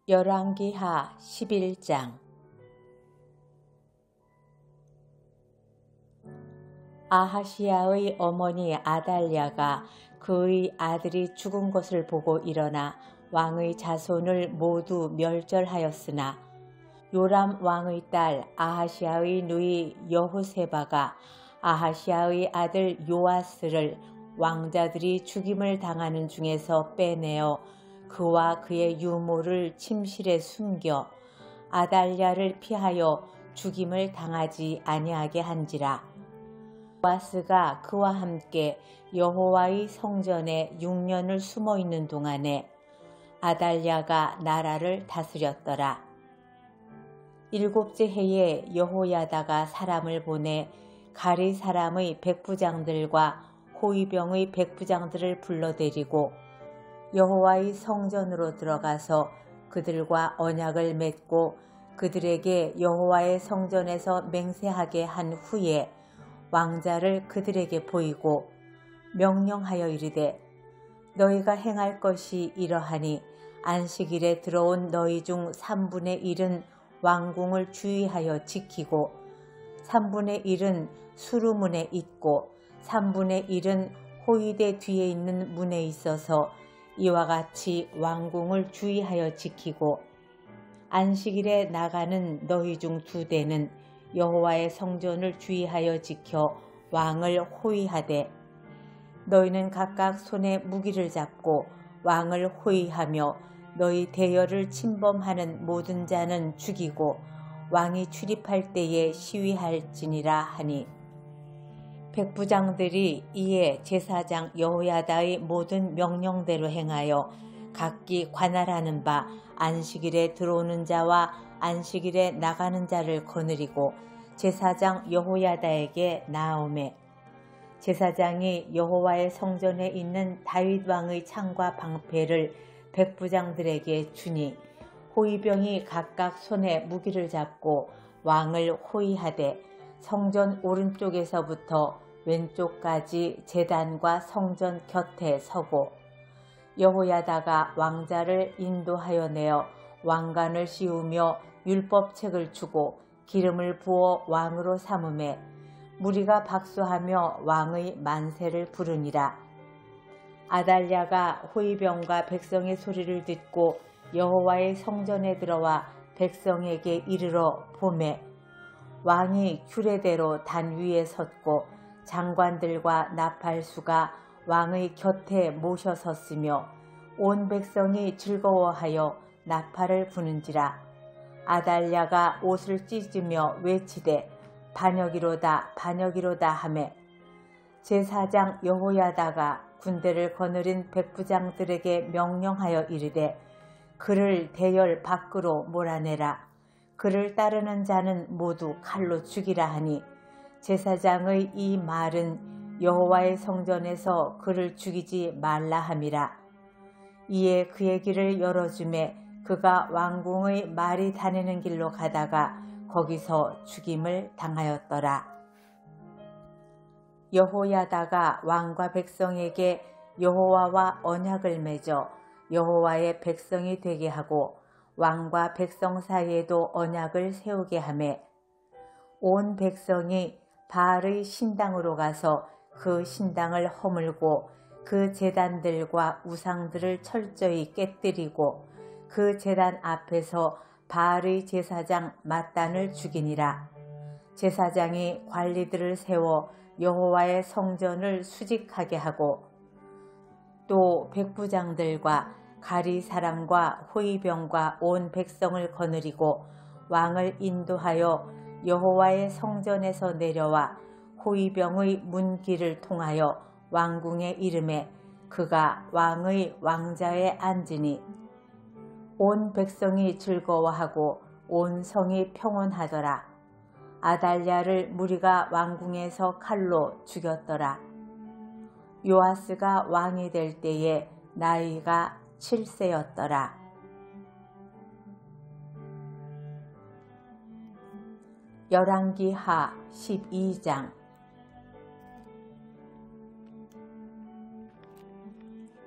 열왕기하 11장. 아하시야의 어머니 아달랴가 그의 아들이 죽은 것을 보고 일어나 왕의 자손을 모두 멸절하였으나 요람 왕의 딸 아하시야의 누이 여호세바가 아하시야의 아들 요아스를 왕자들이 죽임을 당하는 중에서 빼내어 그와 그의 유모를 침실에 숨겨 아달랴를 피하여 죽임을 당하지 아니하게 한지라. 요아스가 그와 함께 여호와의 성전에 6년을 숨어 있는 동안에 아달랴가 나라를 다스렸더라. 7째 해에 여호야다가 사람을 보내 가리 사람의 백부장들과 호위병의 백부장들을 불러들이고 여호와의 성전으로 들어가서 그들과 언약을 맺고 그들에게 여호와의 성전에서 맹세하게 한 후에 왕자를 그들에게 보이고 명령하여 이르되 너희가 행할 것이 이러하니 안식일에 들어온 너희 중 3분의 1은 왕궁을 주의하여 지키고 3분의 1은 수루문에 있고 3분의 1은 호위대 뒤에 있는 문에 있어서 이와 같이 왕궁을 주의하여 지키고 안식일에 나가는 너희 중 2대는 여호와의 성전을 주의하여 지켜 왕을 호위하되 너희는 각각 손에 무기를 잡고 왕을 호위하며 너희 대열을 침범하는 모든 자는 죽이고 왕이 출입할 때에 시위할지니라 하니 백부장들이 이에 제사장 여호야다의 모든 명령대로 행하여 각기 관할하는 바 안식일에 들어오는 자와 안식일에 나가는 자를 거느리고 제사장 여호야다에게 나아오매 제사장이 여호와의 성전에 있는 다윗 왕의 창과 방패를 백부장들에게 주니 호위병이 각각 손에 무기를 잡고 왕을 호위하되 성전 오른쪽에서부터 왼쪽까지 제단과 성전 곁에 서고 여호야다가 왕자를 인도하여 내어 왕관을 씌우며 율법책을 주고 기름을 부어 왕으로 삼음에 무리가 박수하며 왕의 만세를 부르니라. 아달랴가 호위병과 백성의 소리를 듣고 여호와의 성전에 들어와 백성에게 이르러 보매 왕이 규례대로 단 위에 섰고 장관들과 나팔수가 왕의 곁에 모셔 섰으며 온 백성이 즐거워하여 나팔을 부는지라. 아달랴가 옷을 찢으며 외치되 반역이로다 반역이로다 하매 제사장 여호야다가 군대를 거느린 백부장들에게 명령하여 이르되 그를 대열 밖으로 몰아내라. 그를 따르는 자는 모두 칼로 죽이라 하니 제사장의 이 말은 여호와의 성전에서 그를 죽이지 말라 함이라. 이에 그의 길을 열어주매 그가 왕궁의 말이 다니는 길로 가다가 거기서 죽임을 당하였더라. 여호야다가 왕과 백성에게 여호와와 언약을 맺어 여호와의 백성이 되게 하고 왕과 백성 사이에도 언약을 세우게 하매 온 백성이 바알의 신당으로 가서 그 신당을 허물고 그 제단들과 우상들을 철저히 깨뜨리고 그 제단 앞에서 바알의 제사장 mat단을 죽이니라. 제사장이 관리들을 세워 여호와의 성전을 수직하게 하고 또 백부장들과 가리 사람과 호위병과 온 백성을 거느리고 왕을 인도하여 여호와의 성전에서 내려와 호위병의 문길을 통하여 왕궁에 이르매 그가 왕의 왕자에 앉으니 온 백성이 즐거워하고 온 성이 평온하더라. 아달랴를 무리가 왕궁에서 칼로 죽였더라. 요아스가 왕이 될 때에 나이가 7세였더라. 열왕기하 12장.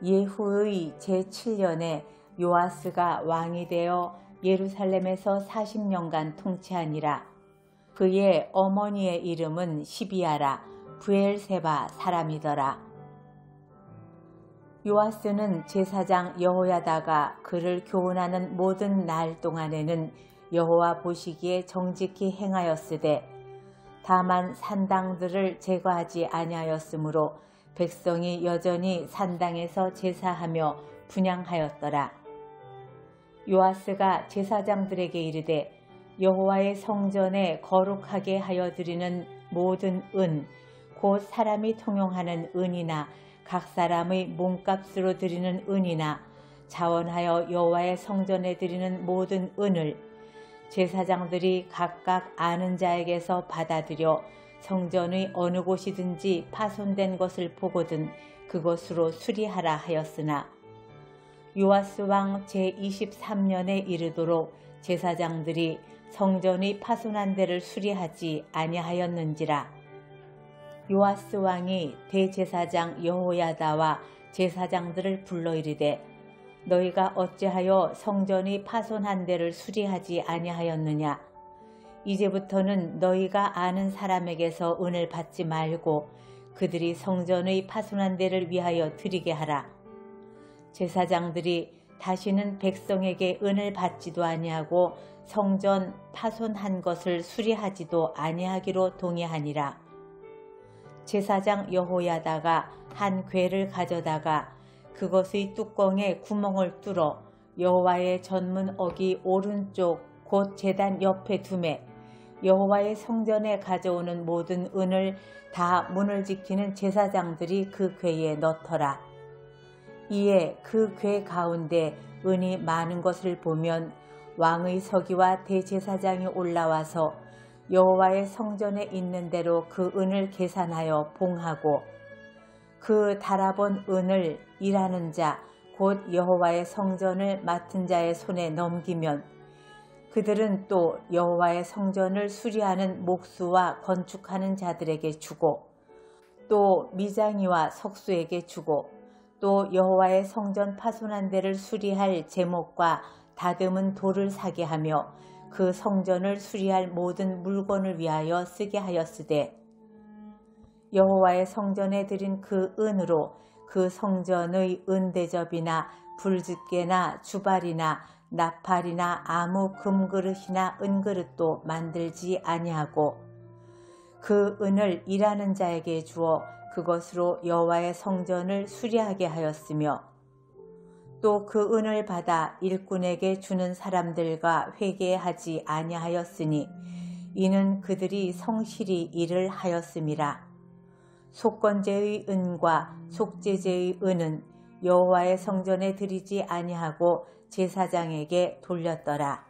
예후의 제7년에 요아스가 왕이 되어 예루살렘에서 40년간 통치하니라. 그의 어머니의 이름은 시비아라 브엘세바 사람이더라. 요아스는 제사장 여호야다가 그를 교훈하는 모든 날 동안에는 여호와 보시기에 정직히 행하였으되 다만 산당들을 제거하지 아니하였으므로 백성이 여전히 산당에서 제사하며 분향하였더라. 요아스가 제사장들에게 이르되 여호와의 성전에 거룩하게 하여 드리는 모든 은 곧 사람이 통용하는 은이나 각 사람의 몸값으로 드리는 은이나 자원하여 여호와의 성전에 드리는 모든 은을 제사장들이 각각 아는 자에게서 받아들여 성전의 어느 곳이든지 파손된 것을 보거든 그것으로 수리하라 하였으나 요아스 왕 제23년에 이르도록 제사장들이 성전의 파손한 데를 수리하지 아니하였는지라. 요아스 왕이 대제사장 여호야다와 제사장들을 불러 이르되 너희가 어찌하여 성전이 파손한 데를 수리하지 아니하였느냐. 이제부터는 너희가 아는 사람에게서 은을 받지 말고 그들이 성전의 파손한 데를 위하여 드리게 하라. 제사장들이 다시는 백성에게 은을 받지도 아니하고 성전 파손한 것을 수리하지도 아니하기로 동의하니라. 제사장 여호야다가 한 궤를 가져다가 그것의 뚜껑에 구멍을 뚫어 여호와의 전문 어기 오른쪽 곧 제단 옆에 두매 여호와의 성전에 가져오는 모든 은을 다 문을 지키는 제사장들이 그 궤에 넣더라. 이에 그 궤 가운데 은이 많은 것을 보면 왕의 서기와 대제사장이 올라와서 여호와의 성전에 있는 대로 그 은을 계산하여 봉하고 그 달아본 은을 일하는 자 곧 여호와의 성전을 맡은 자의 손에 넘기면 그들은 또 여호와의 성전을 수리하는 목수와 건축하는 자들에게 주고 또 미장이와 석수에게 주고 또 여호와의 성전 파손한 데를 수리할 제목과 다듬은 돌을 사게 하며 그 성전을 수리할 모든 물건을 위하여 쓰게 하였으되 여호와의 성전에 드린 그 은으로 그 성전의 은대접이나 불집게나 주발이나 나팔이나 아무 금그릇이나 은그릇도 만들지 아니하고 그 은을 일하는 자에게 주어 그것으로 여호와의 성전을 수리하게 하였으며 또 그 은을 받아 일꾼에게 주는 사람들과 회개하지 아니하였으니 이는 그들이 성실히 일을 하였음이라. 속건제의 은과 속죄제의 은은 여호와의 성전에 드리지 아니하고 제사장에게 돌렸더라.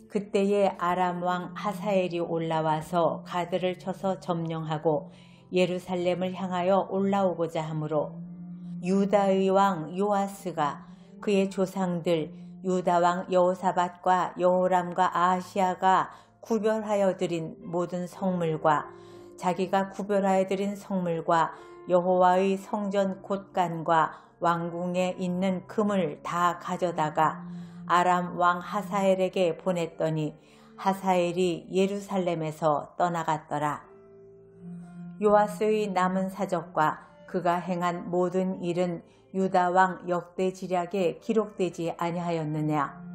그때에 아람 왕 하사엘이 올라와서 가드를 쳐서 점령하고 예루살렘을 향하여 올라오고자 하므로 유다의 왕 요아스가 그의 조상들 유다 왕 여호사밧과 여호람과 아하시야가 구별하여 드린 모든 성물과 자기가 구별하여 드린 성물과 여호와의 성전 곳간과 왕궁에 있는 금을 다 가져다가 아람 왕 하사엘에게 보냈더니 하사엘이 예루살렘에서 떠나갔더라. 요아스의 남은 사적과 그가 행한 모든 일은 유다 왕 역대지략에 기록되지 아니하였느냐.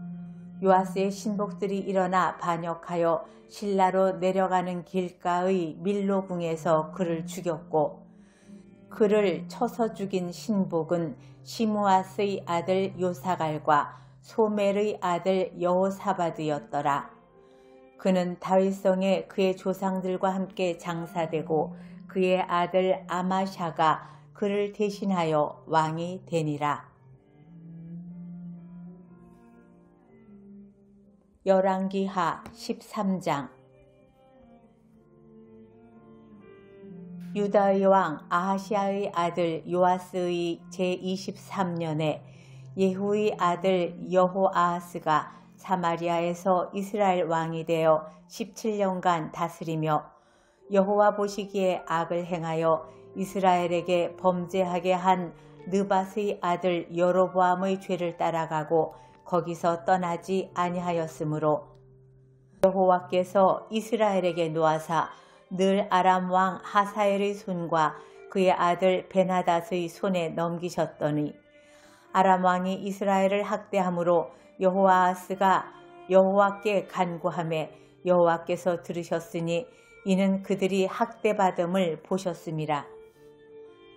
요아스의 신복들이 일어나 반역하여 실라로 내려가는 길가의 밀로궁에서 그를 죽였고 그를 쳐서 죽인 신복은 시므앗의 아들 요사갈과 소멜의 아들 여호사밧이었더라. 그는 다윗성에 그의 조상들과 함께 장사되고 그의 아들 아마샤가 그를 대신하여 왕이 되니라. 열왕기하 13장. 유다의 왕 아하시야의 아들 요아스의 제23년에 예후의 아들 여호아하스가 사마리아에서 이스라엘 왕이 되어 17년간 다스리며 여호와 보시기에 악을 행하여 이스라엘에게 범죄하게 한 느밧의 아들 여로보암의 죄를 따라가고 거기서 떠나지 아니하였으므로 여호와께서 이스라엘에게 노하사 늘 아람 왕 하사엘의 손과 그의 아들 베나닷의 손에 넘기셨더니 아람 왕이 이스라엘을 학대함으로 여호아하스가 여호와께 간구하매 여호와께서 들으셨으니 이는 그들이 학대받음을 보셨음이라.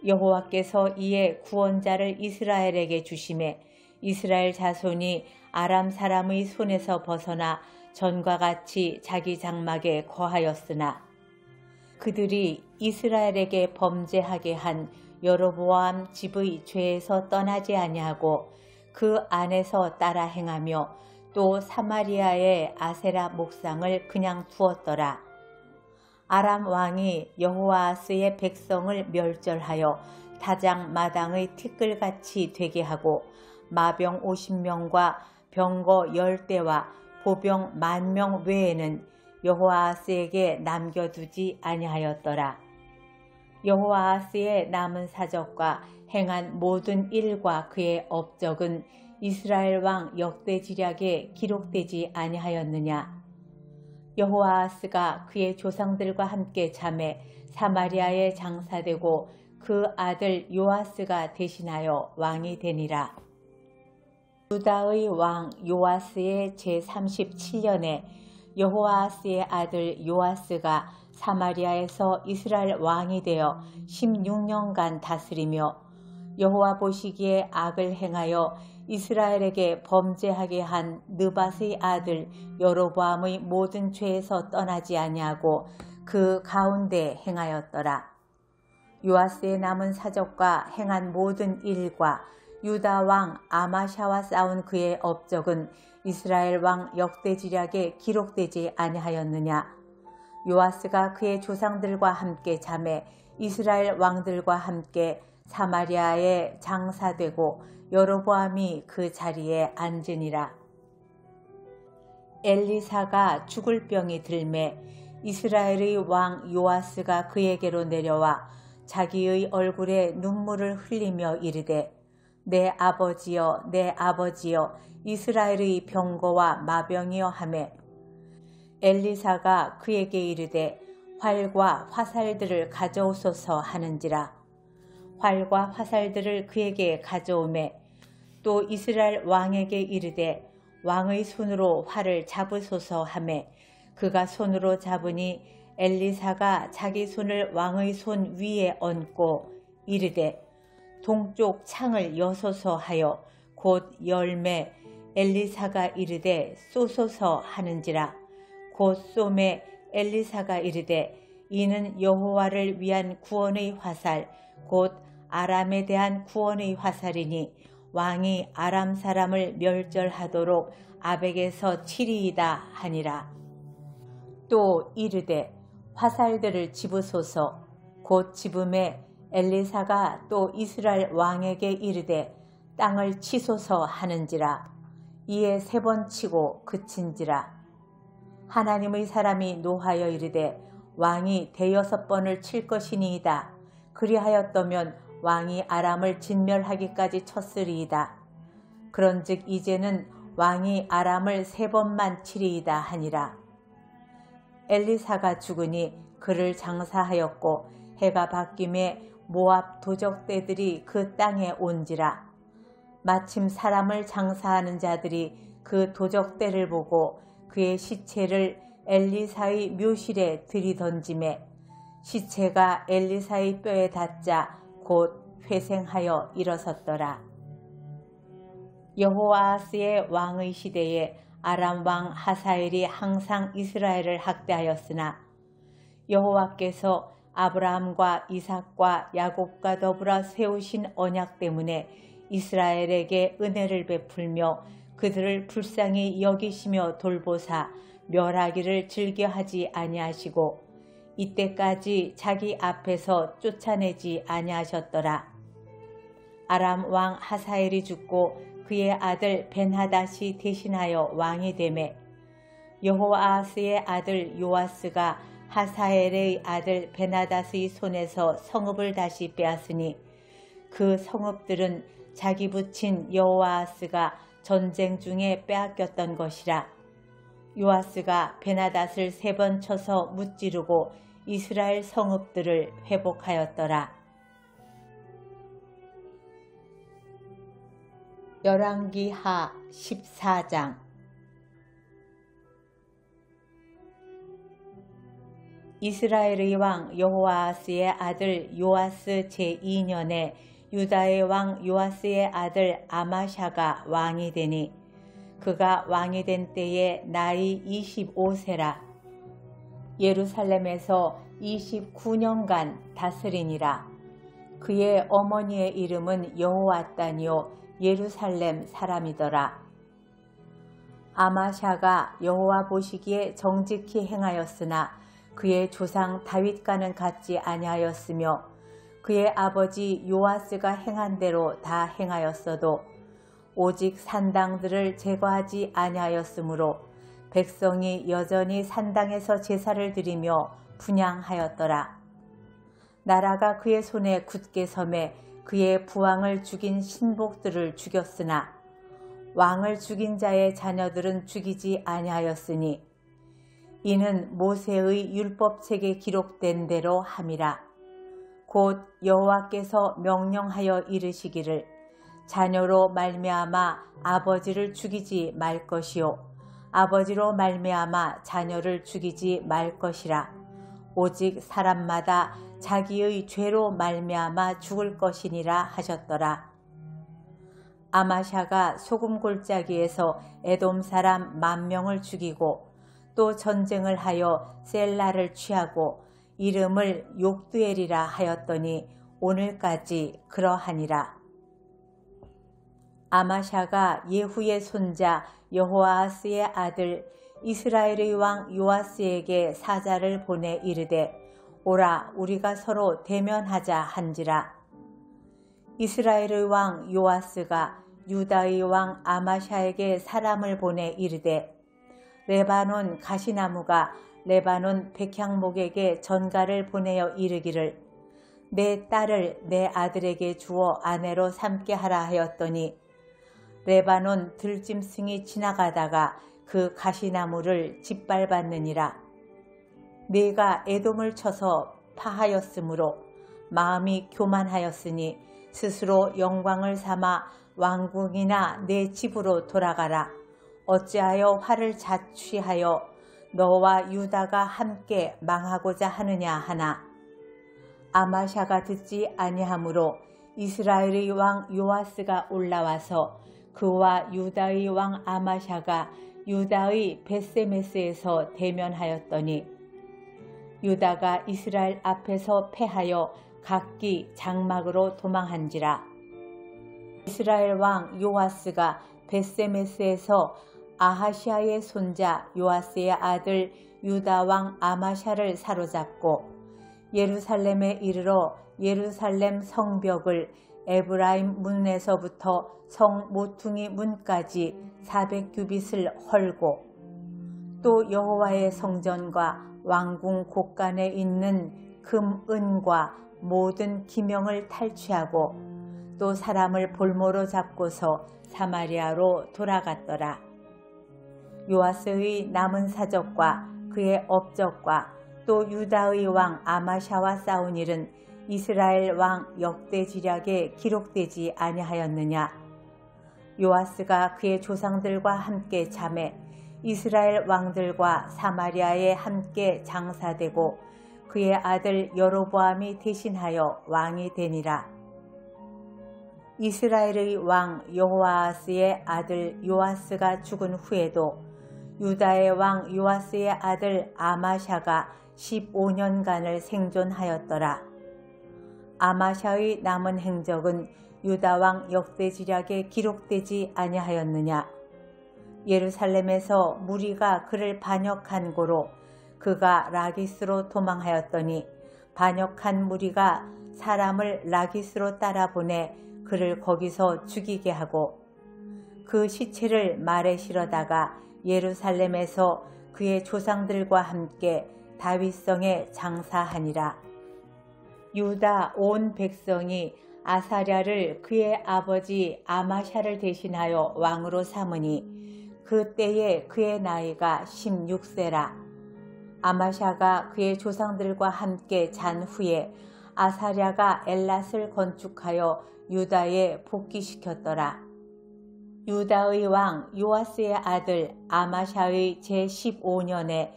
여호와께서 이에 구원자를 이스라엘에게 주심에 이스라엘 자손이 아람 사람의 손에서 벗어나 전과 같이 자기 장막에 거하였으나 그들이 이스라엘에게 범죄하게 한 여로보암 집의 죄에서 떠나지 아니하고 그 안에서 따라 행하며 또 사마리아의 아세라 목상을 그냥 두었더라. 아람 왕이 여호아하스의 백성을 멸절하여 다장 마당의 티끌같이 되게 하고 마병 50명과 병거 10대와 보병 10,000명 외에는 여호아하스에게 남겨두지 아니하였더라. 여호아하스의 남은 사적과 행한 모든 일과 그의 업적은 이스라엘 왕 역대지략에 기록되지 아니하였느냐. 여호아하스가 그의 조상들과 함께 잠에 사마리아에 장사되고 그 아들 요아스가 대신하여 왕이 되니라. 유다의 왕 요아스의 제37년에 여호아하스의 아들 요아스가 사마리아에서 이스라엘 왕이 되어 16년간 다스리며 여호와 보시기에 악을 행하여 이스라엘에게 범죄하게 한 느밧의 아들 여로보암의 모든 죄에서 떠나지 아니하고 그 가운데 행하였더라. 요아스의 남은 사적과 행한 모든 일과 유다 왕 아마샤와 싸운 그의 업적은 이스라엘 왕 역대지략에 기록되지 아니하였느냐. 요아스가 그의 조상들과 함께 잠에 이스라엘 왕들과 함께 사마리아에 장사되고 여로보암이 그 자리에 앉으니라. 엘리사가 죽을 병이 들매 이스라엘의 왕 요아스가 그에게로 내려와 자기의 얼굴에 눈물을 흘리며 이르되 내 아버지여 내 아버지여 이스라엘의 병거와 마병이여 하매 엘리사가 그에게 이르되 활과 화살들을 가져오소서 하는지라. 활과 화살들을 그에게 가져오매 또 이스라엘 왕에게 이르되 왕의 손으로 활을 잡으소서 하매 그가 손으로 잡으니 엘리사가 자기 손을 왕의 손 위에 얹고 이르되 동쪽 창을 여소서 하여 곧 열매 엘리사가 이르되 쏘소서 하는지라. 곧 쏘매 엘리사가 이르되 이는 여호와를 위한 구원의 화살 곧 아람에 대한 구원의 화살이니 왕이 아람 사람을 멸절하도록 아벡에서 치리이다 하니라. 또 이르되 화살들을 집으소서. 곧 집음에 엘리사가 또 이스라엘 왕에게 이르되 땅을 치소서 하는지라. 이에 3번 치고 그친지라. 하나님의 사람이 노하여 이르되 왕이 6번을 칠 것이니이다. 그리하였더면 왕이 아람을 진멸하기까지 쳤으리이다. 그런즉 이제는 왕이 아람을 3번만 치리이다 하니라. 엘리사가 죽으니 그를 장사하였고 해가 바뀜에 모압 도적대들이 그 땅에 온지라. 마침 사람을 장사하는 자들이 그 도적대를 보고 그의 시체를 엘리사의 묘실에 들이던지매 시체가 엘리사의 뼈에 닿자 곧 회생하여 일어섰더라. 여호아하스의 왕의 시대에 아람 왕 하사엘이 항상 이스라엘을 학대하였으나 여호와께서 아브라함과 이삭과 야곱과 더불어 세우신 언약 때문에 이스라엘에게 은혜를 베풀며 그들을 불쌍히 여기시며 돌보사 멸하기를 즐겨하지 아니하시고 이때까지 자기 앞에서 쫓아내지 아니하셨더라. 아람 왕 하사엘이 죽고 그의 아들 벤하닷이 대신하여 왕이 되매 여호아하스의 아들 요아스가 하사엘의 아들 벤하닷의 손에서 성읍을 다시 빼앗으니 그 성읍들은 자기 부친 여호아하스가 전쟁 중에 빼앗겼던 것이라. 요아스가 베나닷을 3번 쳐서 무찌르고 이스라엘 성읍들을 회복하였더라. 열왕기하 14장. 이스라엘의 왕 여호아하스의 아들 요아스 제2년에 유다의 왕 요아스의 아들 아마샤가 왕이 되니 그가 왕이 된 때에 나이 25세라. 예루살렘에서 29년간 다스리니라. 그의 어머니의 이름은 여호아단이요 예루살렘 사람이더라. 아마샤가 여호와 보시기에 정직히 행하였으나 그의 조상 다윗과는 같지 아니하였으며 그의 아버지 요아스가 행한 대로 다 행하였어도 오직 산당들을 제거하지 아니하였으므로 백성이 여전히 산당에서 제사를 드리며 분향하였더라. 나라가 그의 손에 굳게 섬에 그의 부왕을 죽인 신복들을 죽였으나 왕을 죽인 자의 자녀들은 죽이지 아니하였으니 이는 모세의 율법책에 기록된 대로 함이라. 곧 여호와께서 명령하여 이르시기를 자녀로 말미암아 아버지를 죽이지 말 것이요 아버지로 말미암아 자녀를 죽이지 말 것이라. 오직 사람마다 자기의 죄로 말미암아 죽을 것이니라 하셨더라. 아마샤가 소금 골짜기에서 에돔 사람 10,000명을 죽이고 또 전쟁을 하여 셀라를 취하고 이름을 욕두엘이라 하였더니 오늘까지 그러하니라. 아마샤가 예후의 손자 여호아하스의 아들 이스라엘의 왕 요아스에게 사자를 보내 이르되 오라 우리가 서로 대면하자 한지라. 이스라엘의 왕 요아스가 유다의 왕 아마샤에게 사람을 보내 이르되 레바논 가시나무가 레바논 백향목에게 전가를 보내어 이르기를 내 딸을 내 아들에게 주어 아내로 삼게 하라 하였더니 레바논 들짐승이 지나가다가 그 가시나무를 짓밟았느니라. 네가 에돔을 쳐서 파하였으므로 마음이 교만하였으니 스스로 영광을 삼아 왕궁이나 내 집으로 돌아가라. 어찌하여 화를 자취하여 너와 유다가 함께 망하고자 하느냐 하나. 아마샤가 듣지 아니하므로 이스라엘의 왕 요아스가 올라와서 그와 유다의 왕 아마샤가 유다의 벳세메스에서 대면하였더니 유다가 이스라엘 앞에서 패하여 각기 장막으로 도망한지라. 이스라엘 왕 요아스가 벳세메스에서 아하시아의 손자 요아스의 아들 유다 왕 아마샤를 사로잡고 예루살렘에 이르러 예루살렘 성벽을 에브라임 문에서부터 성 모퉁이 문까지 400규빗을 헐고 또 여호와의 성전과 왕궁 곳간에 있는 금, 은과 모든 기명을 탈취하고 또 사람을 볼모로 잡고서 사마리아로 돌아갔더라. 요아스의 남은 사적과 그의 업적과 또 유다의 왕 아마샤와 싸운 일은 이스라엘 왕 역대지략에 기록되지 아니하였느냐. 요아스가 그의 조상들과 함께 잠에 이스라엘 왕들과 사마리아에 함께 장사되고 그의 아들 여로보암이 대신하여 왕이 되니라. 이스라엘의 왕 여호아하스의 아들 요아스가 죽은 후에도 유다의 왕 요아스의 아들 아마샤가 15년간을 생존하였더라. 아마샤의 남은 행적은 유다 왕 역대지략에 기록되지 아니하였느냐. 예루살렘에서 무리가 그를 반역한 고로 그가 라기스로 도망하였더니 반역한 무리가 사람을 라기스로 따라보내 그를 거기서 죽이게 하고 그 시체를 말에 실어다가 예루살렘에서 그의 조상들과 함께 다윗성에 장사하니라. 유다 온 백성이 아사랴를 그의 아버지 아마샤를 대신하여 왕으로 삼으니 그때에 그의 나이가 16세라. 아마샤가 그의 조상들과 함께 잔 후에 아사랴가 엘랏을 건축하여 유다에 복귀시켰더라. 유다의 왕 요아스의 아들 아마샤의 제15년에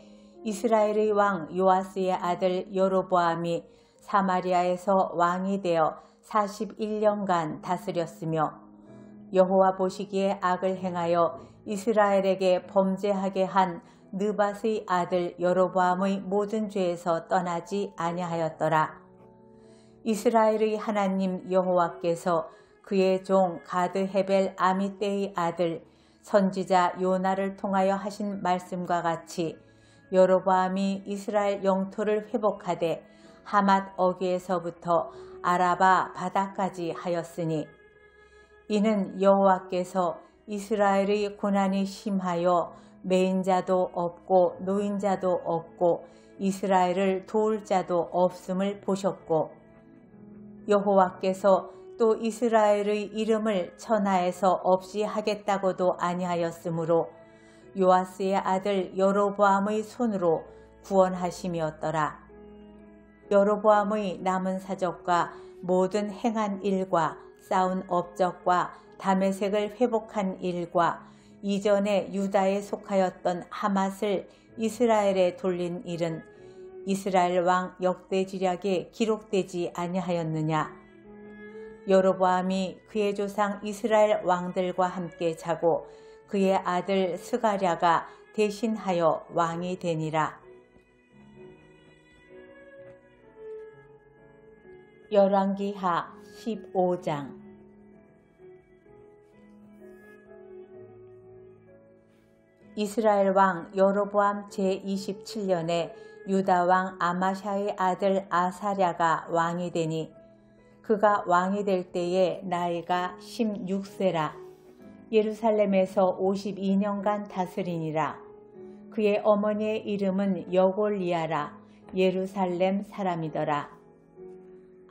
이스라엘의 왕 요아스의 아들 여로보암이 사마리아에서 왕이 되어 41년간 다스렸으며 여호와 보시기에 악을 행하여 이스라엘에게 범죄하게 한 느밧의 아들 여로보암의 모든 죄에서 떠나지 아니하였더라. 이스라엘의 하나님 여호와께서 그의 종 가드헤벨 아미떼의 아들 선지자 요나를 통하여 하신 말씀과 같이 여로보암이 이스라엘 영토를 회복하되 하맛 어귀에서부터 아라바 바다까지 하였으니 이는 여호와께서 이스라엘의 고난이 심하여 매인자도 없고 노인자도 없고 이스라엘을 도울 자도 없음을 보셨고 여호와께서 또 이스라엘의 이름을 천하에서 없이 하겠다고도 아니하였으므로 요아스의 아들 여로보암의 손으로 구원하심이었더라. 여로보암의 남은 사적과 모든 행한 일과 쌓은 업적과 다메섹을 회복한 일과 이전에 유다에 속하였던 하맛을 이스라엘에 돌린 일은 이스라엘 왕 역대지략에 기록되지 아니하였느냐. 여로보암이 그의 조상 이스라엘 왕들과 함께 자고 그의 아들 스가랴가 대신하여 왕이 되니라. 열왕기하 15장. 이스라엘 왕 여로보암 제27년에 유다 왕 아마샤의 아들 아사랴가 왕이 되니 그가 왕이 될 때에 나이가 16세라. 예루살렘에서 52년간 다스리니라. 그의 어머니의 이름은 여골리아라. 예루살렘 사람이더라.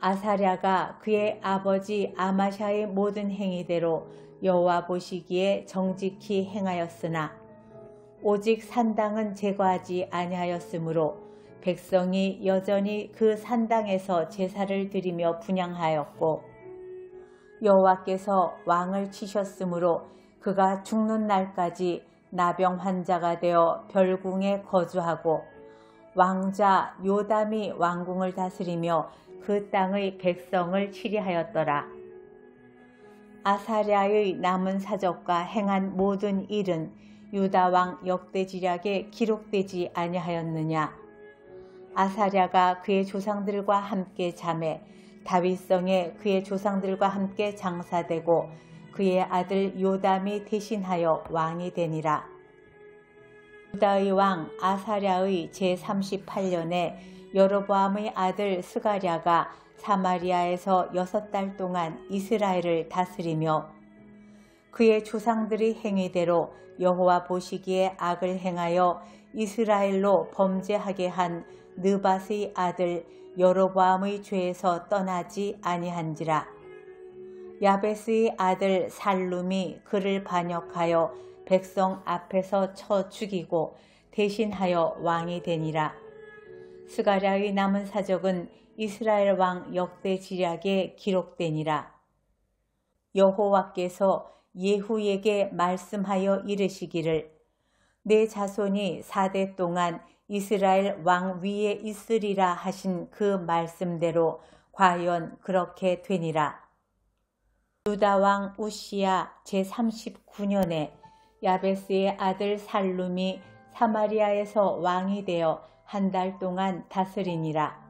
아사랴가 그의 아버지 아마샤의 모든 행위대로 여호와 보시기에 정직히 행하였으나 오직 산당은 제거하지 아니하였으므로 백성이 여전히 그 산당에서 제사를 드리며 분향하였고 여호와께서 왕을 치셨으므로 그가 죽는 날까지 나병 환자가 되어 별궁에 거주하고 왕자 요담이 왕궁을 다스리며 그 땅의 백성을 치리하였더라. 아사랴의 남은 사적과 행한 모든 일은 유다 왕 역대지략에 기록되지 아니하였느냐. 아사랴가 그의 조상들과 함께 잠에 다윗성에 그의 조상들과 함께 장사되고 그의 아들 요담이 대신하여 왕이 되니라. 유다의 왕 아사랴의 제38년에 여로보암의 아들 스가랴가 사마리아에서 6달 동안 이스라엘을 다스리며 그의 조상들의 행위대로 여호와 보시기에 악을 행하여 이스라엘로 범죄하게 한 느밧의 아들 여로보암의 죄에서 떠나지 아니한지라. 야베스의 아들 살룸이 그를 반역하여 백성 앞에서 쳐 죽이고 대신하여 왕이 되니라. 스가랴의 남은 사적은 이스라엘 왕 역대지략에 기록되니라. 여호와께서 예후에게 말씀하여 이르시기를 내 자손이 4대 동안 이스라엘 왕 위에 있으리라 하신 그 말씀대로 과연 그렇게 되니라. 유다 왕 우시야 제39년에 야베스의 아들 살룸이 사마리아에서 왕이 되어 1달 동안 다스리니라.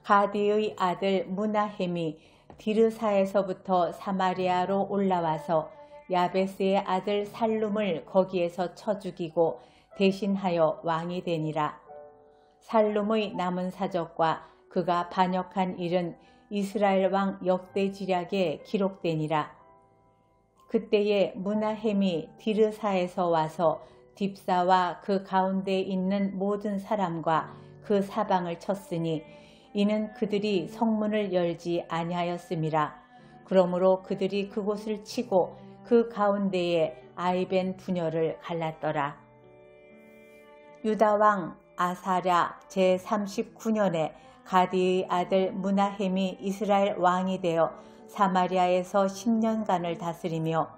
가디의 아들 무나헴이 디르사에서부터 사마리아로 올라와서 야베스의 아들 살룸을 거기에서 쳐 죽이고 대신하여 왕이 되니라. 살룸의 남은 사적과 그가 반역한 일은 이스라엘 왕 역대지략에 기록되니라. 그때에 무나헴이 디르사에서 와서 딥사와 그 가운데 있는 모든 사람과 그 사방을 쳤으니 이는 그들이 성문을 열지 아니하였음이라. 그러므로 그들이 그곳을 치고 그 가운데에 아이벤 부녀를 갈랐더라. 유다 왕 아사랴 제39년에 가디의 아들 므나헴이 이스라엘 왕이 되어 사마리아에서 10년간을 다스리며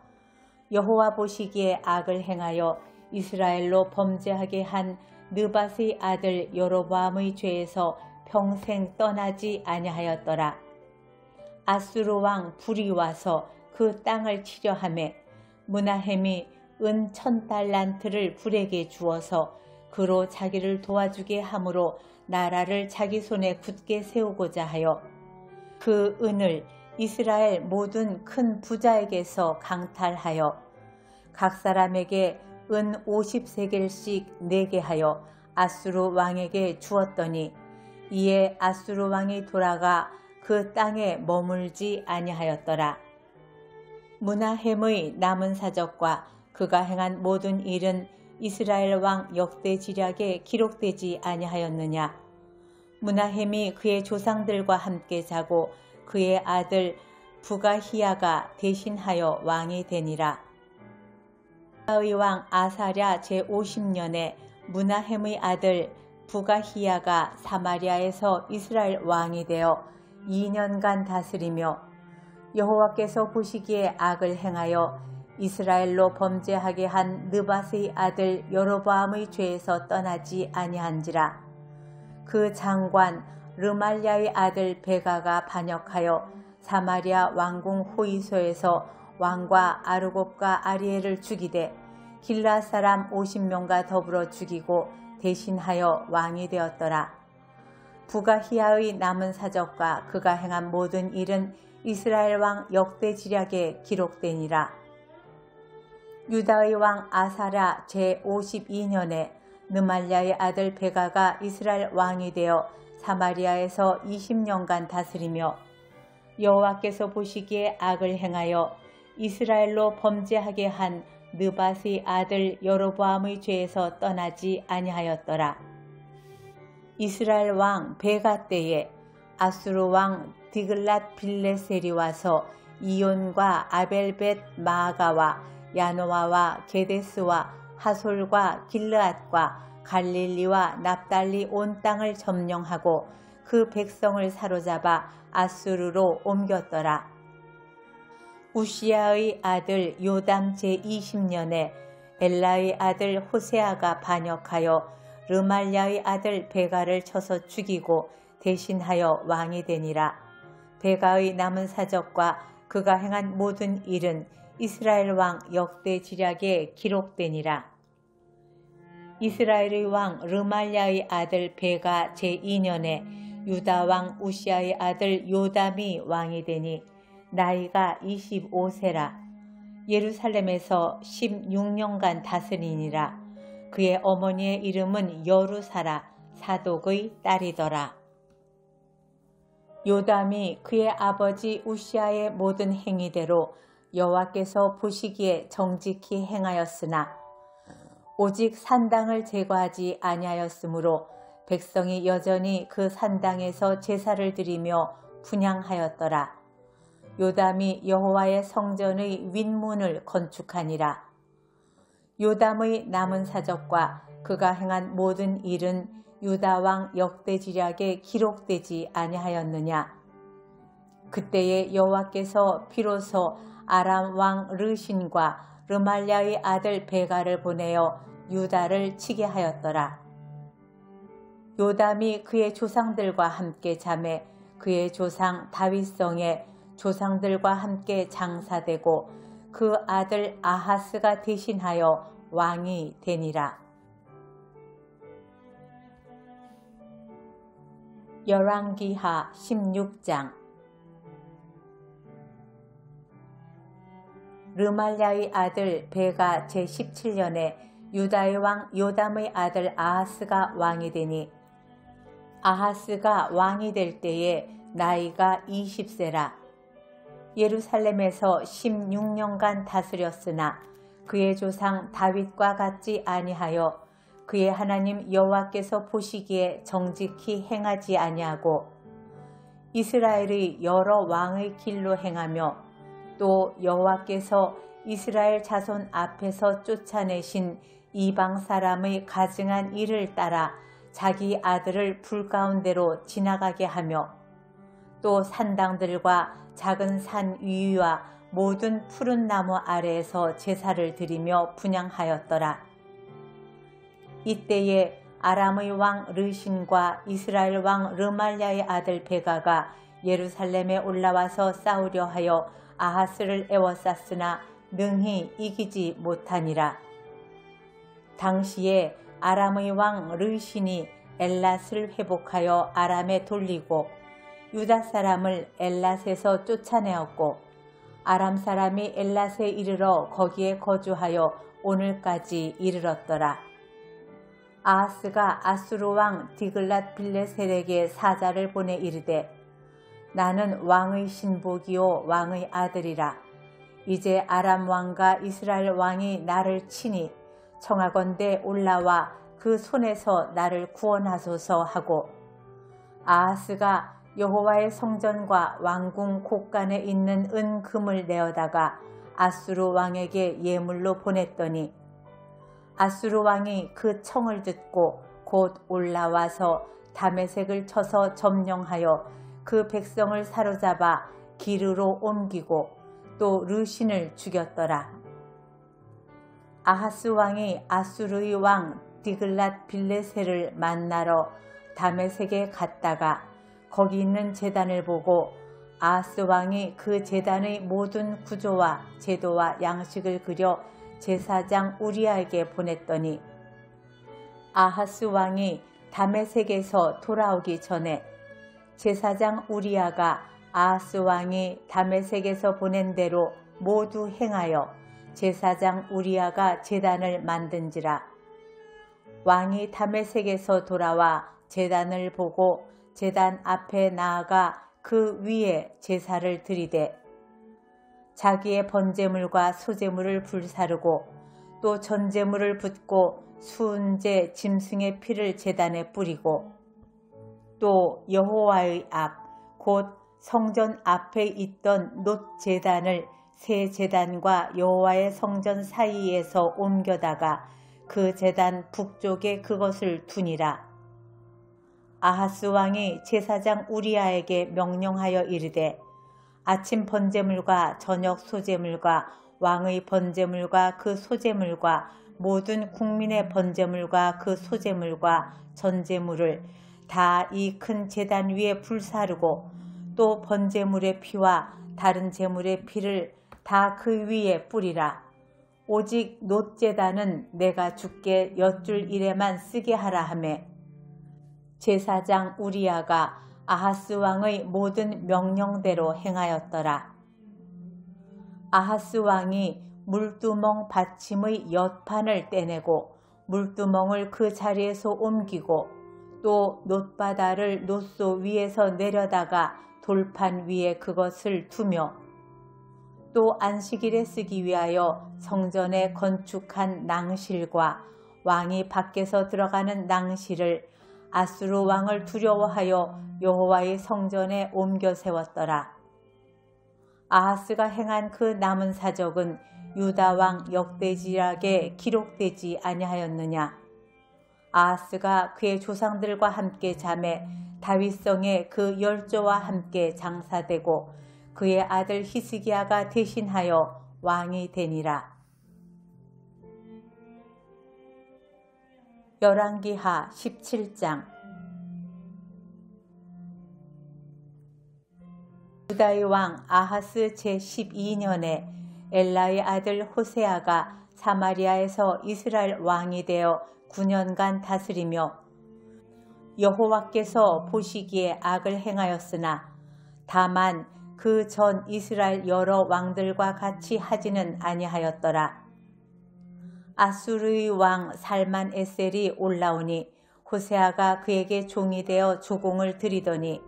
여호와 보시기에 악을 행하여 이스라엘로 범죄하게 한 느밧의 아들 여로보암의 죄에서 평생 떠나지 아니하였더라. 아수르 왕 불이 와서 그 땅을 치려 하매 므나헴이 은 1000달란트를 불에게 주어서 그로 자기를 도와주게 함으로 나라를 자기 손에 굳게 세우고자 하여 그 은을 이스라엘 모든 큰 부자에게서 강탈하여 각 사람에게 은 50세겔씩 내게 하여 아수르 왕에게 주었더니 이에 아수르 왕이 돌아가 그 땅에 머물지 아니하였더라. 므나헴의 남은 사적과 그가 행한 모든 일은 이스라엘 왕 역대지략에 기록되지 아니하였느냐. 므나헴이 그의 조상들과 함께 자고 그의 아들 부가히야가 대신하여 왕이 되니라. 유다의 왕 아사랴 제50년에 므나헴의 아들 부가히야가 사마리아에서 이스라엘 왕이 되어 2년간 다스리며 여호와께서 보시기에 악을 행하여 이스라엘로 범죄하게 한 느밧의 아들 여로보암의 죄에서 떠나지 아니한지라. 그 장관 르말랴의 아들 베가가 반역하여 사마리아 왕궁 호위소에서 왕과 아르곱과 아리엘을 죽이되 길라 사람 50명과 더불어 죽이고 대신하여 왕이 되었더라. 부가히야의 남은 사적과 그가 행한 모든 일은 이스라엘 왕 역대지략에 기록되니라. 유다의 왕 아사랴 제52년에 느말랴의 아들 베가가 이스라엘 왕이 되어 사마리아에서 20년간 다스리며 여호와께서 보시기에 악을 행하여 이스라엘로 범죄하게 한 느밧의 아들 여로보암의 죄에서 떠나지 아니하였더라. 이스라엘 왕 베가 때에 아수르 왕 디글랏 빌레셀이 와서 이온과 아벨벳 마아가와 야노아와 게데스와 하솔과 길르앗과 갈릴리와 납달리 온 땅을 점령하고 그 백성을 사로잡아 아수르로 옮겼더라. 우시야의 아들 요담 제20년에 엘라의 아들 호세아가 반역하여 르말랴의 아들 베가를 쳐서 죽이고 대신하여 왕이 되니라. 베가의 남은 사적과 그가 행한 모든 일은 이스라엘 왕 역대지략에 기록되니라. 이스라엘의 왕 르말랴의 아들 베가 제2년에 유다 왕 우시야의 아들 요담이 왕이 되니 나이가 25세라. 예루살렘에서 16년간 다스리니라. 그의 어머니의 이름은 여루사라 사독의 딸이더라. 요담이 그의 아버지 우시야의 모든 행위대로 여호와께서 보시기에 정직히 행하였으나 오직 산당을 제거하지 아니하였으므로 백성이 여전히 그 산당에서 제사를 드리며 분향하였더라. 요담이 여호와의 성전의 윗문을 건축하니라. 요담의 남은 사적과 그가 행한 모든 일은 유다 왕 역대지략에 기록되지 아니하였느냐. 그때에 여호와께서 비로소 아람 왕 르신과 르말랴의 아들 베가를 보내어 유다를 치게 하였더라. 요담이 그의 조상들과 함께 자매 그의 조상 다윗성에 조상들과 함께 장사되고 그 아들 아하스가 대신하여 왕이 되니라. 열왕기하 16장. 르말랴의 아들 베가 제17년에 유다의 왕 요담의 아들 아하스가 왕이 되니 아하스가 왕이 될 때에 나이가 20세라. 예루살렘에서 16년간 다스렸으나 그의 조상 다윗과 같지 아니하여 그의 하나님 여호와께서 보시기에 정직히 행하지 아니하고 이스라엘의 여러 왕의 길로 행하며 또 여호와께서 이스라엘 자손 앞에서 쫓아내신 이방 사람의 가증한 일을 따라 자기 아들을 불 가운데로 지나가게 하며 또 산당들과 작은 산 위와 모든 푸른 나무 아래에서 제사를 드리며 분향하였더라. 이때에 아람의 왕 르신과 이스라엘 왕 르말랴의 아들 베가가 예루살렘에 올라와서 싸우려 하여 아하스를 에워쌌으나 능히 이기지 못하니라. 당시에 아람의 왕 르신이 엘랏을 회복하여 아람에 돌리고 유다 사람을 엘랏에서 쫓아내었고 아람 사람이 엘랏에 이르러 거기에 거주하여 오늘까지 이르렀더라. 아하스가 아수르 왕 디글랏 빌레셀에게 사자를 보내 이르되 나는 왕의 신복이요 왕의 아들이라. 이제 아람 왕과 이스라엘 왕이 나를 치니 청하건대 올라와 그 손에서 나를 구원하소서 하고 아하스가 여호와의 성전과 왕궁 곳간에 있는 은금을 내어다가 아수르 왕에게 예물로 보냈더니 아수르 왕이 그 청을 듣고 곧 올라와서 다메섹을 쳐서 점령하여 그 백성을 사로잡아 기르로 옮기고 또 르신을 죽였더라. 아하스 왕이 아수르의 왕 디글랏 빌레셀을 만나러 다메섹에 갔다가 거기 있는 제단을 보고 아하스 왕이 그 제단의 모든 구조와 제도와 양식을 그려 제사장 우리아에게 보냈더니 아하스 왕이 다메섹에서 돌아오기 전에 제사장 우리아가 아하스 왕이 다메섹에서 보낸 대로 모두 행하여 제사장 우리아가 제단을 만든지라. 왕이 다메섹에서 돌아와 제단을 보고 제단 앞에 나아가 그 위에 제사를 드리되 자기의 번제물과 소제물을 불사르고 또 전제물을 붓고 수은제 짐승의 피를 제단에 뿌리고 또 여호와의 앞 곧 성전 앞에 있던 놋 제단을 새 제단과 여호와의 성전 사이에서 옮겨다가 그 제단 북쪽에 그것을 두니라. 아하스 왕이 제사장 우리아에게 명령하여 이르되 아침 번제물과 저녁 소제물과 왕의 번제물과 그 소제물과 모든 국민의 번제물과 그 소제물과 전제물을 다 이 큰 제단 위에 불사르고 또 번제물의 피와 다른 제물의 피를 다 그 위에 뿌리라. 오직 놋 제단은 내가 주께 엿줄 일에만 쓰게 하라 하며 제사장 우리아가 아하스 왕의 모든 명령대로 행하였더라. 아하스 왕이 물두멍 받침의 엿판을 떼내고 물두멍을 그 자리에서 옮기고 또 놋바다를 놋소 위에서 내려다가 돌판 위에 그것을 두며 또 안식일에 쓰기 위하여 성전에 건축한 낭실과 왕이 밖에서 들어가는 낭실을 아수르 왕을 두려워하여 여호와의 성전에 옮겨 세웠더라. 아하스가 행한 그 남은 사적은 유다 왕 역대지락에 기록되지 아니하였느냐. 아하스가 그의 조상들과 함께 잠에 다윗성에 그 열조와 함께 장사되고 그의 아들 히스기야가 대신하여 왕이 되니라. 열왕기하 17장. 유다의 왕 아하스 제12년에 엘라의 아들 호세아가 사마리아에서 이스라엘 왕이 되어 9년간 다스리며 여호와께서 보시기에 악을 행하였으나 다만 그 전 이스라엘 여러 왕들과 같이 하지는 아니하였더라. 아수르의 왕 살만 에셀이 올라오니 호세아가 그에게 종이 되어 조공을 드리더니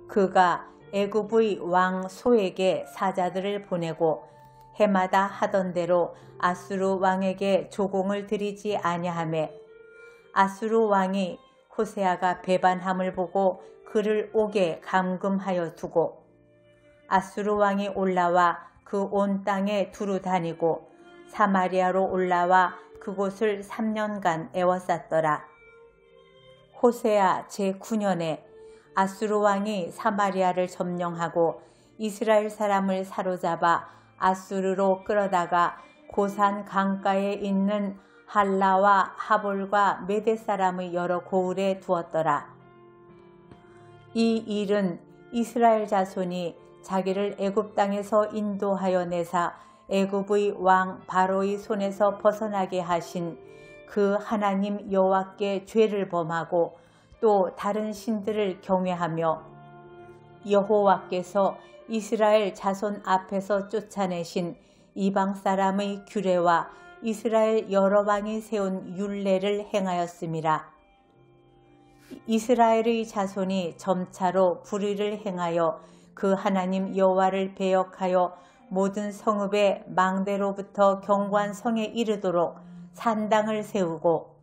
그가 애굽의 왕 소에게 사자들을 보내고 해마다 하던 대로 아수르 왕에게 조공을 드리지 아니하매 아수르 왕이 호세아가 배반함을 보고 그를 옥에 감금하여 두고 아수르 왕이 올라와 그 온 땅에 두루 다니고 사마리아로 올라와 그곳을 3년간 애워쌌더라. 호세아 제9년에 아수르 왕이 사마리아를 점령하고 이스라엘 사람을 사로잡아 아수르로 끌어다가 고산 강가에 있는 할라와 하볼과 메대 사람의 여러 고을에 두었더라. 이 일은 이스라엘 자손이 자기를 애굽 땅에서 인도하여 내사 애굽의 왕 바로의 손에서 벗어나게 하신 그 하나님 여호와께 죄를 범하고 또 다른 신들을 경외하며 여호와께서 이스라엘 자손 앞에서 쫓아내신 이방 사람의 규례와 이스라엘 여러 왕이 세운 율례를 행하였음이라. 이스라엘의 자손이 점차로 불의를 행하여 그 하나님 여호와를 배역하여 모든 성읍의 망대로부터 경관 성에 이르도록 산당을 세우고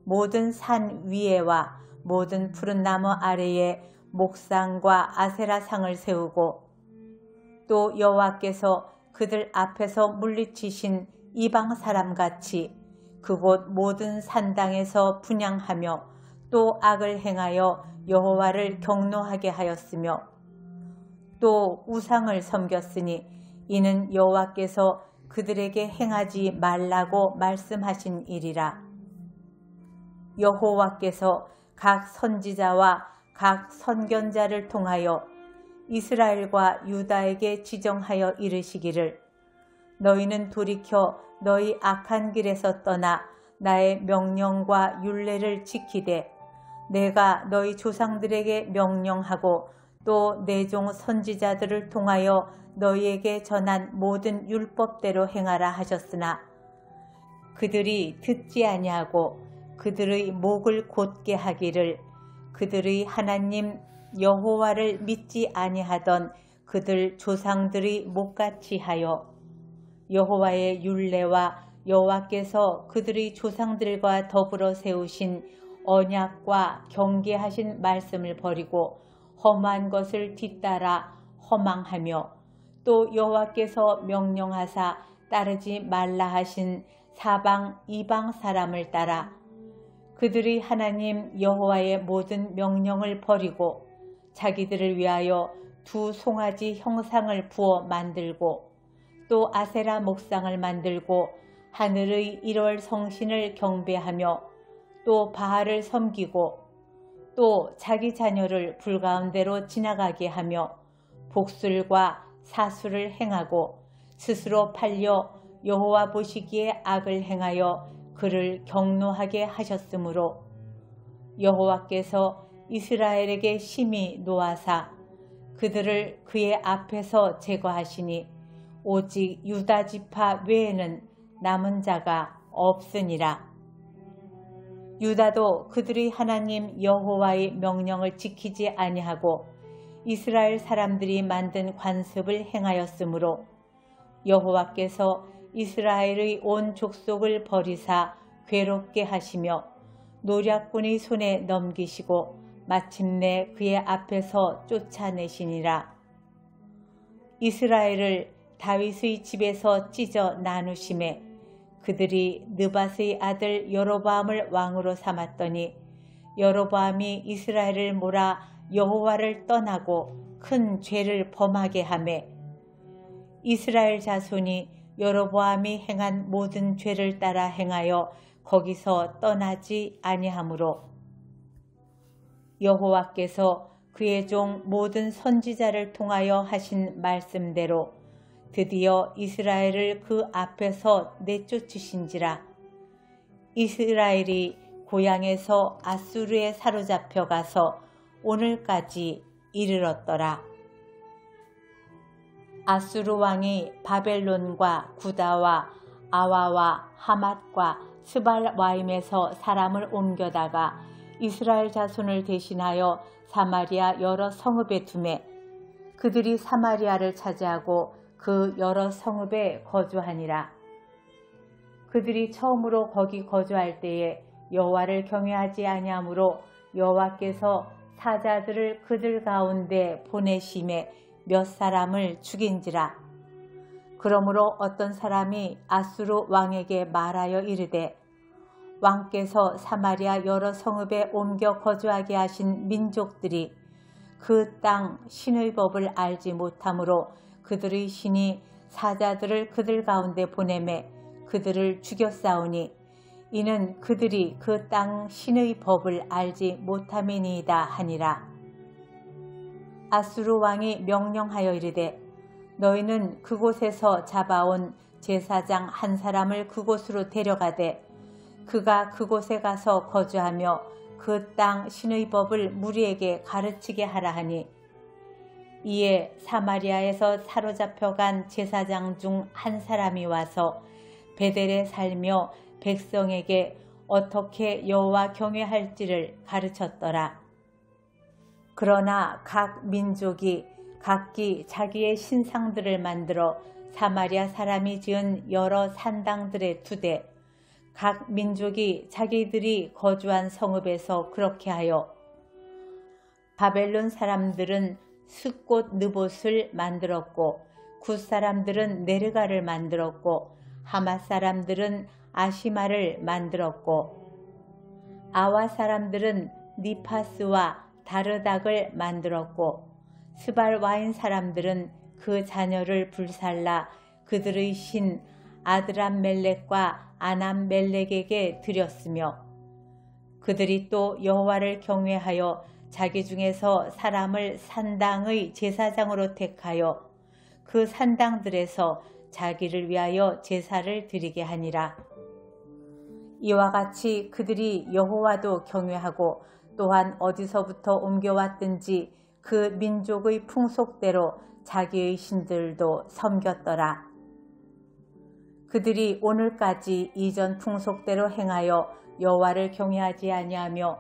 모든 산 위에와 모든 푸른 나무 아래에 목상과 아세라상을 세우고 또 여호와께서 그들 앞에서 물리치신 이방 사람같이 그곳 모든 산당에서 분향하며 또 악을 행하여 여호와를 경노하게 하였으며 또 우상을 섬겼으니 이는 여호와께서 그들에게 행하지 말라고 말씀하신 일이라. 여호와께서 각 선지자와 각 선견자를 통하여 이스라엘과 유다에게 지정하여 이르시기를 너희는 돌이켜 너희 악한 길에서 떠나 나의 명령과 율례를 지키되 내가 너희 조상들에게 명령하고 또 내 종 선지자들을 통하여 너희에게 전한 모든 율법대로 행하라 하셨으나 그들이 듣지 아니하고 그들의 목을 곧게 하기를 그들의 하나님 여호와를 믿지 아니하던 그들 조상들이 목같이 하여 여호와의 율례와 여호와께서 그들의 조상들과 더불어 세우신 언약과 경계하신 말씀을 버리고 험한 것을 뒤따라 허망하며 또 여호와께서 명령하사 따르지 말라 하신 사방 이방 사람을 따라 그들의 하나님 여호와의 모든 명령을 버리고 자기들을 위하여 두 송아지 형상을 부어 만들고 또 아세라 목상을 만들고 하늘의 1월 성신을 경배하며 또 바알을 섬기고 또 자기 자녀를 불 가운데로 지나가게 하며 복술과 사술을 행하고 스스로 팔려 여호와 보시기에 악을 행하여 그를 경노하게 하셨으므로 여호와께서 이스라엘에게 심히 노하사 그들을 그의 앞에서 제거하시니 오직 유다 지파 외에는 남은 자가 없으니라. 유다도 그들의 하나님 여호와의 명령을 지키지 아니하고 이스라엘 사람들이 만든 관습을 행하였으므로 여호와께서 이스라엘의 온 족속을 버리사 괴롭게 하시며 노략군의 손에 넘기시고 마침내 그의 앞에서 쫓아내시니라. 이스라엘을 다윗의 집에서 찢어 나누심에 그들이 느밧의 아들 여로보암을 왕으로 삼았더니 여로보암이 이스라엘을 몰아 여호와를 떠나고 큰 죄를 범하게 하매 이스라엘 자손이 여로보암이 행한 모든 죄를 따라 행하여 거기서 떠나지 아니하므로 여호와께서 그의 종 모든 선지자를 통하여 하신 말씀대로 드디어 이스라엘을 그 앞에서 내쫓으신지라. 이스라엘이 고향에서 아수르에 사로잡혀 가서 오늘까지 이르렀더라. 아수르 왕이 바벨론과 구다와 아와와 하맛과 스발와임에서 사람을 옮겨다가 이스라엘 자손을 대신하여 사마리아 여러 성읍에 두매 그들이 사마리아를 차지하고 그 여러 성읍에 거주하니라. 그들이 처음으로 거기 거주할 때에 여호와를 경외하지 아니하므로 여호와께서 사자들을 그들 가운데 보내심에 몇 사람을 죽인지라. 그러므로 어떤 사람이 아수르 왕에게 말하여 이르되 왕께서 사마리아 여러 성읍에 옮겨 거주하게 하신 민족들이 그 땅 신의 법을 알지 못하므로 그들의 신이 사자들을 그들 가운데 보내매 그들을 죽였사오니 이는 그들이 그 땅 신의 법을 알지 못함이니이다 하니라. 아수르 왕이 명령하여 이르되 너희는 그곳에서 잡아온 제사장 한 사람을 그곳으로 데려가되 그가 그곳에 가서 거주하며 그 땅 신의 법을 무리에게 가르치게 하라 하니 이에 사마리아에서 사로잡혀간 제사장 중 한 사람이 와서 베델에 살며 백성에게 어떻게 여호와 경외할지를 가르쳤더라. 그러나 각 민족이 각기 자기의 신상들을 만들어 사마리아 사람이 지은 여러 산당들에 두되 각 민족이 자기들이 거주한 성읍에서 그렇게 하여 바벨론 사람들은 숫곳 느봇을 만들었고 굿 사람들은 네르가를 만들었고 하맛 사람들은 아시마를 만들었고 아와 사람들은 니파스와 다르닥을 만들었고 스발 와인 사람들은 그 자녀를 불살라 그들의 신 아드람멜렉과 아남멜렉에게 드렸으며 그들이 또 여호와를 경외하여 자기 중에서 사람을 산당의 제사장으로 택하여 그 산당들에서 자기를 위하여 제사를 드리게 하니라. 이와 같이 그들이 여호와도 경외하고 또한 어디서부터 옮겨왔든지 그 민족의 풍속대로 자기의 신들도 섬겼더라. 그들이 오늘까지 이전 풍속대로 행하여 여호와를 경외하지 아니하며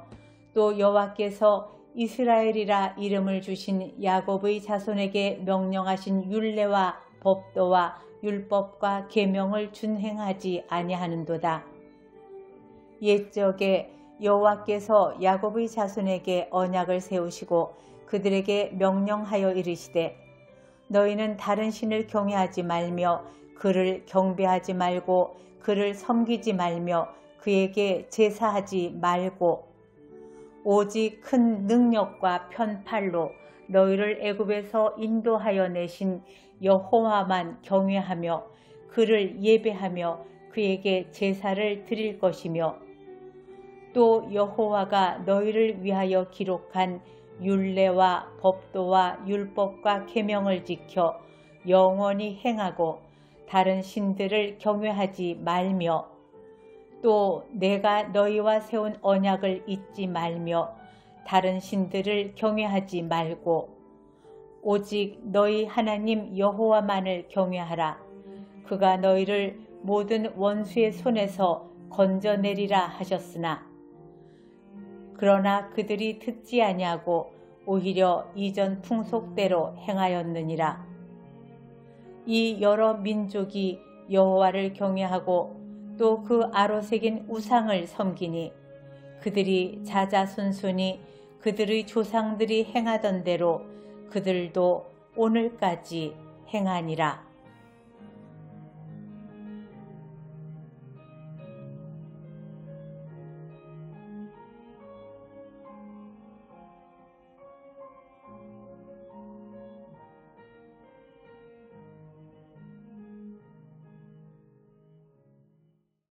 또 여호와께서 이스라엘이라 이름을 주신 야곱의 자손에게 명령하신 율례와 법도와 율법과 계명을 준행하지 아니하는도다. 옛적에 여호와께서 야곱의 자손에게 언약을 세우시고 그들에게 명령하여 이르시되 너희는 다른 신을 경외하지 말며 그를 경배하지 말고 그를 섬기지 말며 그에게 제사하지 말고 오직 큰 능력과 편팔로 너희를 애굽에서 인도하여 내신 여호와만 경외하며 그를 예배하며 그에게 제사를 드릴 것이며 또 여호와가 너희를 위하여 기록한 율례와 법도와 율법과 계명을 지켜 영원히 행하고 다른 신들을 경외하지 말며 또 내가 너희와 세운 언약을 잊지 말며 다른 신들을 경외하지 말고 오직 너희 하나님 여호와만을 경외하라. 그가 너희를 모든 원수의 손에서 건져내리라 하셨으나 그러나 그들이 듣지 아니하고 오히려 이전 풍속대로 행하였느니라. 이 여러 민족이 여호와를 경외하고 또 그 아로새긴 우상을 섬기니 그들이 자자손손이 그들의 조상들이 행하던 대로 그들도 오늘까지 행하니라.